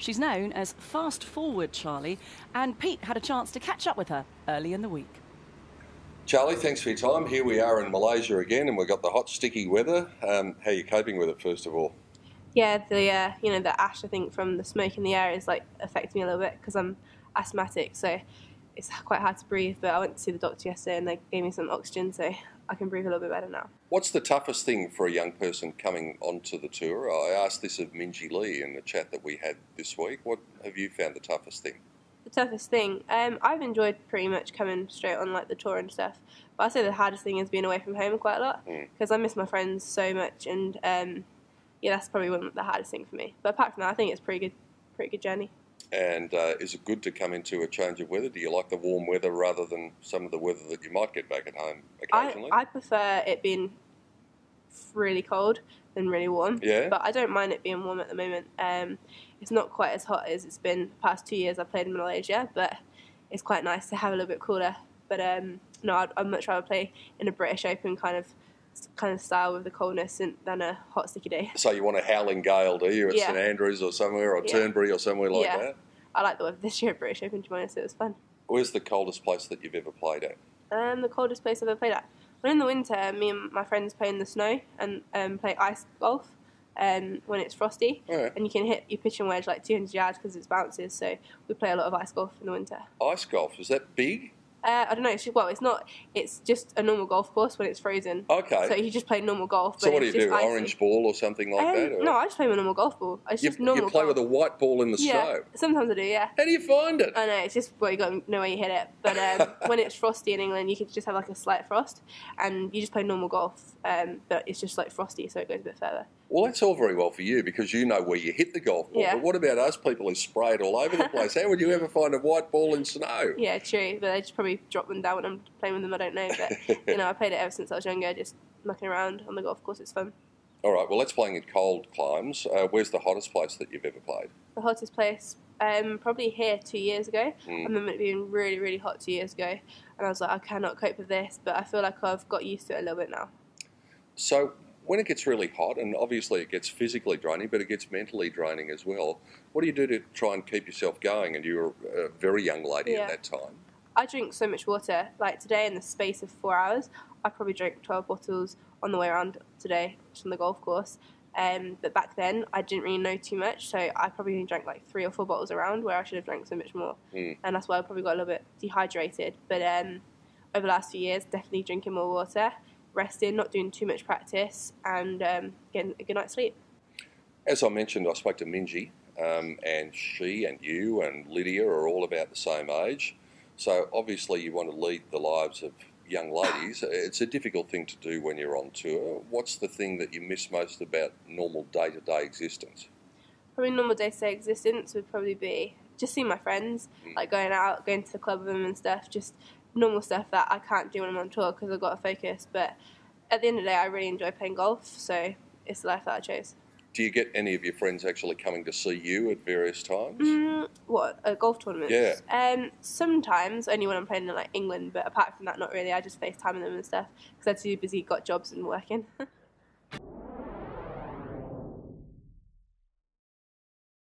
She's known as Fast Forward Charley, and Pete had a chance to catch up with her early in the week. Charley, thanks for your time. Here we are in Malaysia again, and we've got the hot, sticky weather. How are you coping with it, first of all? Yeah, the ash, I think, from the smoke in the air is affecting me a little bit because I'm asthmatic, so it's quite hard to breathe. But I went to see the doctor yesterday, and they gave me some oxygen, so I can breathe a little bit better now. What's the toughest thing for a young person coming onto the tour? I asked this of Minji Lee in the chat that we had this week. What have you found the toughest thing? The toughest thing, I've enjoyed pretty much coming straight on the tour and stuff. But I'd say the hardest thing is being away from home quite a lot because I miss my friends so much, and that's probably one of the hardest things for me. But apart from that, I think it's pretty good journey. And is it good to come into a change of weather? Do you like the warm weather rather than some of the weather that you might get back at home occasionally? I prefer it being really cold than really warm. Yeah. But I don't mind it being warm at the moment. It's not quite as hot as it's been the past 2 years I've played in Malaysia, but it's quite nice to have a little bit cooler. But no, I'd much rather play in a British Open kind of style with the coldness than a hot sticky day. So you want a howling gale, do you, at St Andrews or somewhere, or Turnberry or somewhere like that? I like the weather this year at British Open, to be honest. It was fun. Where's the coldest place that you've ever played at? The coldest place I've ever played at? Well, in the winter, me and my friends play in the snow and play ice golf when it's frosty. Right. And you can hit your pitching wedge 200 yards because it's bounces, so we play a lot of ice golf in the winter. Ice golf, is that big? I don't know. It's not. It's just a normal golf course when it's frozen. Okay. So you just play normal golf. So but what do it's you do? just icy. Orange ball or something like that? Or? No, I just play with a normal golf ball. It's just normal. You play golf. with a white ball in the snow? Yeah, sometimes I do. Yeah. How do you find it? I know, it's just, you got to know where you hit it. But when it's frosty in England, you can just have a slight frost, and you just play normal golf, but it's just frosty, so it goes a bit further. Well, that's all very well for you because you know where you hit the golf ball. Yeah. But what about us people who spray it all over the place? How would you ever find a white ball in snow? Yeah, true, but I just probably drop them down when I'm playing with them, I don't know. But, I played it ever since I was younger, just mucking around on the golf course, it's fun. All right, well, let's playing in cold climes. Where's the hottest place that you've ever played? The hottest place, probably here 2 years ago. I remember it being really, really hot 2 years ago, and I was like, I cannot cope with this, but I feel like I've got used to it a little bit now. So when it gets really hot, and obviously it gets physically draining, but it gets mentally draining as well, what do you do to try and keep yourself going? And you were a very young lady at that time. I drink so much water. Today, in the space of 4 hours, I probably drank 12 bottles on the way around today on the golf course. But back then, I didn't really know too much, so I probably only drank 3 or 4 bottles around where I should have drank so much more. And that's why I probably got a little bit dehydrated. But over the last few years, definitely drinking more water, resting, not doing too much practice, and getting a good night's sleep. As I mentioned, I spoke to Minji, and she and you and Lydia are all about the same age. So obviously you want to lead the lives of young ladies. It's a difficult thing to do when you're on tour. What's the thing that you miss most about normal day-to-day existence? Probably normal day-to-day existence would probably be just seeing my friends, going out, going to the club with them and stuff, just normal stuff that I can't do when I'm on tour because I've got to focus. But at the end of the day, I really enjoy playing golf, so it's the life that I chose. Do you get any of your friends actually coming to see you at various times? Golf tournaments? Yeah. Sometimes, only when I'm playing in England, but apart from that, not really. I just FaceTime them and stuff because they're too busy, got jobs and working.